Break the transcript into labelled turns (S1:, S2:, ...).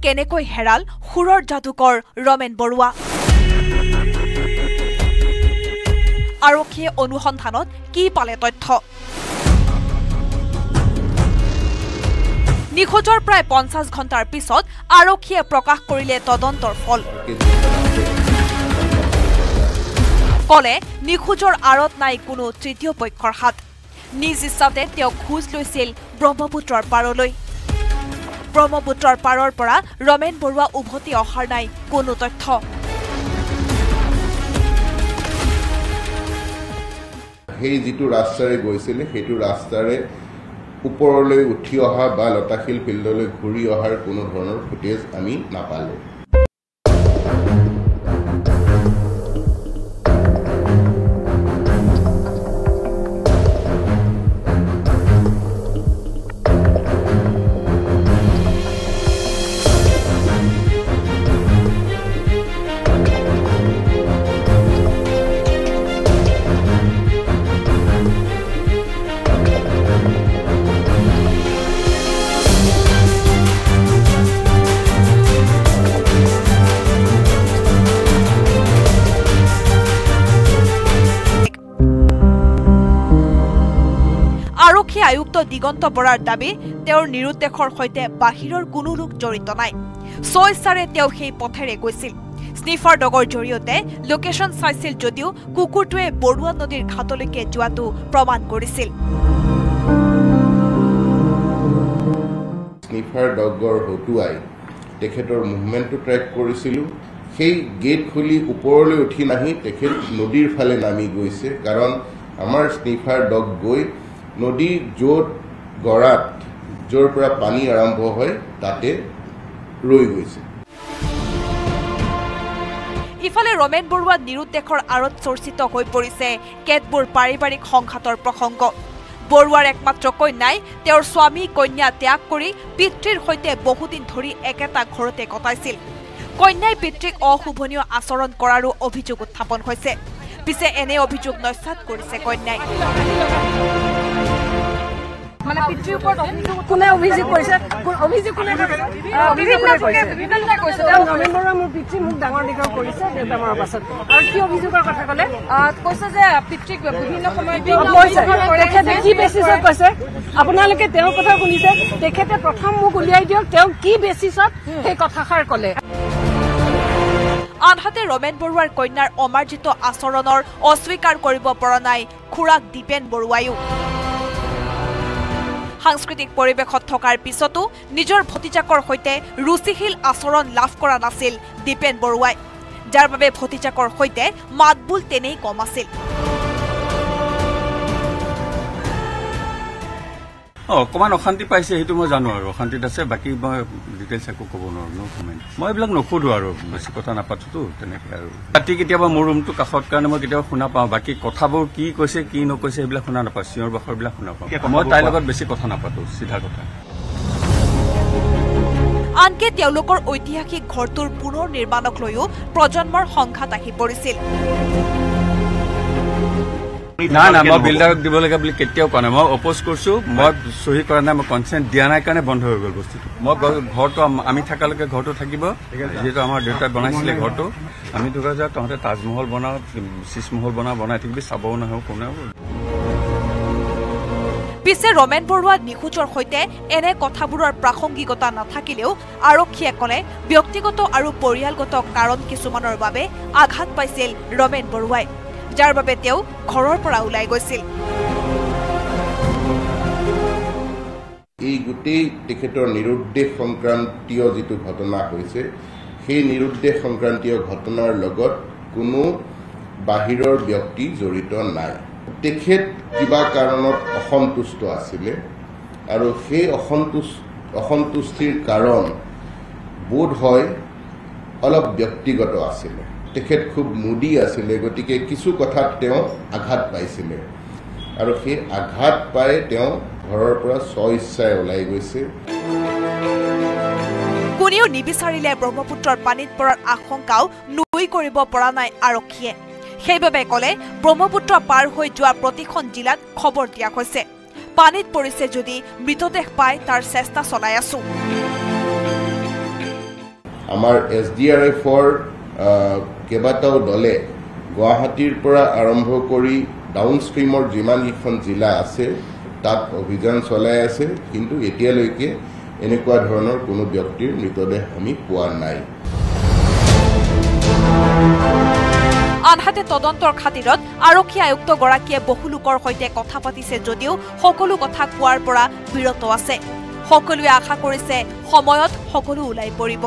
S1: কেনেকৈ হেৰাল সুৰৰ যাদুকৰ ৰমেন বৰুৱা আৰক্ষীয়ে অনুসন্ধানত কি পালে তথ্য নিখোজৰ প্ৰায় 50 ঘণ্টাৰ পিছত আৰক্ষীয়ে প্ৰকাশ কৰিলে তদন্তৰ ফল কলে নিখোজৰ আৰত নাই কোনো তৃতীয় পক্ষৰ হাত নিজ ইচ্ছাতে তেওঁ খোজ লৈছিল ব্ৰহ্মপুত্ৰৰ পাৰলৈ ব্ৰহ্মপুত্ৰৰ পাৰৰ পৰা ৰমেন বৰুৱা উভতি অহাৰ নাই কোনো তথ্য
S2: সেই যিটো ৰাস্তাৰে গৈছিল সেইটো ৰাস্তাৰে ওপৰলৈ উঠি অহা বা লতাশিল ফিল্ডলৈ ঘূৰি অহাৰ কোনো ধৰণৰ ফুটেজ আমি নাপালো
S1: আৰক্ষী আয়ুক্ত দিগন্ত বৰাৰ দাবী তেওঁৰ নিৰুদ্দেশৰ সৈতে বাহিৰৰ কোনো লোক জড়িত নাই স্বইচ্ছাৰে তেওঁ সেই পথেৰে গৈছিল স্নিফাৰ ডগৰ জৰিয়তে লোকেশন চাইছিল যদিও কুকুৰটোৱে বৰুৱা নদীৰ ঘাটলৈকে যোৱাটো প্ৰমাণ কৰিছিল
S2: স্নিফাৰ ডগৰ হতুৱাই তেখেতৰ মুভমেণ্টটো ট্ৰেক কৰিছিল সেই গেট খুলি ওপৰলৈ উঠি নাহি তেখেত নদীৰ ফালে নামি গৈছে কাৰণ আমাৰ স্নিফাৰ ডগ গৈ নদী য'ত গৰাত য'ৰ পৰা পানী আৰম্ভ হয় তাতে ৰৈ গৈছে
S1: ইফালে ৰমেন বৰুৱা নিৰুদ্দেশৰ আৰত চৰ্চিত হৈ পৰিছে কেতবোৰ পাৰিবাৰিক সংঘাতৰ প্ৰসংগ বৰুৱাৰ একমাত্ৰ কন্যাই তেওঁৰ স্বামী কন্যা ত্যাগ কৰি পিতৃৰ সৈতে বহুদিন ধৰি একেটা ঘৰতে কটাইছিল কন্যাই পিতৃক অশুভনীয় আচৰণ কৰাৰো অভিযোগ উত্থাপন হৈছে পিছে এনে অভিযোগ নস্যাৎ কৰিছে কন্যাই
S3: মানে পিতৃৰ ওপৰত কোনে অভিযোগ কৰিছে অভিযোগ কোনে বিভিন্ন কৈছে ৰমেন বৰুৱা মোৰ পিতৃ মোক ডাঙৰ দীঘল কৰিছে বেমাৰৰ পাছত আৰু কি অভিযোগৰ কথা ক'লে কৈছে যে পিতৃক বিভিন্ন সময়ত তেখেতে কি বেচিছত কৈছে আপোনালোকে তেওঁৰ কথা শুনিছে তেখেতে প্ৰথম মোক উলিয়াই দিয়ক তেওঁ কি বেচিছত সেই কথাষাৰ ক'লে
S1: আনহাতে ৰমেন বৰুৱাৰ কন্যাৰ অমাৰ্জিত আচৰণৰ অস্বীকাৰ কৰিব পৰা নাই খুৰাক দীপেন বৰুৱায়ো সাংস্কৃতিক পৰিৱেশত থকাৰ পিছতো নিজৰ ভতিজাকৰ সৈতে ৰুচিশীল আচৰণ লাভ কৰা নাছিল দীপেন বৰুৱাই যাৰ বাবে ভতিজাকৰ সৈতে মাতবোল তেনেই কম আছিল
S4: অকমান অশান্তি পাইছে সেইটো মই জানো আৰু অশান্তিত আছে বাকী মই ডিটেইলছ একো ক'ব নোৱাৰো নো কমেণ্ট মই এইবিলাক নোসোধো আৰু বেছি কথা নাপাতোতো তেনেকৈ আৰু ৰাতি কেতিয়াবা মোৰ ৰুমটো কাষত কাৰণে মই কেতিয়াবা শুনা পাওঁ বাকী কথাবোৰ কি কৈছে কি নকৈছে এইবিলাক শুনা নাপাওঁ চিঞৰ বাখৰবিলাক শুনা পাওঁ মই তাইৰ লগত বেছি কথা নাপাতো চিধা কথা
S1: আনকি তেওঁলোকৰ ঐতিহাসিক ঘৰটোৰ পুনৰ নিৰ্মাণক লৈও প্ৰজন্মৰ সংঘাত আহি পৰিছিল
S4: না না মই বিল্ডাৰক দিব লাগে বুলি কেতিয়াও কোৱা নাই মই অপ'জ কৰিছো মই চহী কৰা নাই মই কনচেণ্ট দিয়া নাই কাৰণে বন্ধ হৈ গ'ল বস্তুটো মই ঘৰটো আমি থকালৈকে ঘৰটো থাকিব যিহেতু আমাৰ দেউতাই বনাইছিলে ঘৰটো আমি ধৰা যাওঁ তহঁতে তাজমহল বনাওঁ শীশমহল বনাই থাকিবি চাবও নহওঁ কোনেও
S1: পিছে ৰমেন বৰুৱা নিখোজৰ সৈতে এনে কথাবোৰৰ প্ৰাসংগিকতা নাথাকিলেও আৰক্ষীয়ে ক'লে ব্যক্তিগত আৰু পৰিয়ালগত কাৰণ কিছুমানৰ বাবে আঘাত পাইছিল ৰমেন বৰুৱাই যাৰ বাবে তেওঁ ঘৰৰ পৰা ওলাই গৈছিল
S2: এই গোটেই তেখেতৰ নিৰুদ্দেশ সংক্ৰান্তীয় যিটো ঘটনা হৈছে সেই নিৰুদ্দেশ সংক্ৰান্তীয় ঘটনাৰ লগত কোনো বাহিৰৰ ব্যক্তি জড়িত নাই তেখেত কিবা কাৰণত অসন্তুষ্ট আছিলে আৰু সেই অসন্তুষ্টিৰ কাৰণ বোধ হয় অলপ ব্যক্তিগত আছিলে তেখেত খুব মুডি আছিলে গতিকে কিছু কথাত তেওঁ আঘাত পাইছিলে আৰু সেই আঘাত পাই তেওঁ ঘৰৰ পৰা স্বইচ্ছাৰে ওলাই গৈছে
S1: কোনেও নিবিচাৰিলে ব্ৰহ্মপুত্ৰৰ পানীত পৰাৰ আশংকাও নুই কৰিব পৰা নাই আৰক্ষীয়ে সেইবাবে ক'লে ব্ৰহ্মপুত্ৰ পাৰ হৈ যোৱা প্ৰতিখন জিলাত খবৰ দিয়া হৈছে পানীত পৰিছে যদি মৃতদেহ পাই তাৰ চেষ্টা চলাই আছো
S2: আমাৰ SDRFৰ কেইবাটাও দলে গুৱাহাটীৰ পৰা আৰম্ভ কৰি ডাউনষ্ট্ৰীমৰ যিমানকেইখন জিলা আছে তাত অভিযান চলাই আছে, কিন্তু এতিয়ালৈকে এনেকুৱা ধৰণৰ কোনো ব্যক্তিৰ মৃতদেহ আমি পোৱা নাই।
S1: আনহাতে তদন্তৰ খাতিৰত আৰক্ষী আয়ুক্তগৰাকীয়ে বহু লোকৰ সৈতে কথা পাতিছে যদিও সকলো কথা কোৱাৰ পৰা বিৰত আছে। সকলোৱে আশা কৰিছে সময়ত সকলো ওলাই পৰিব।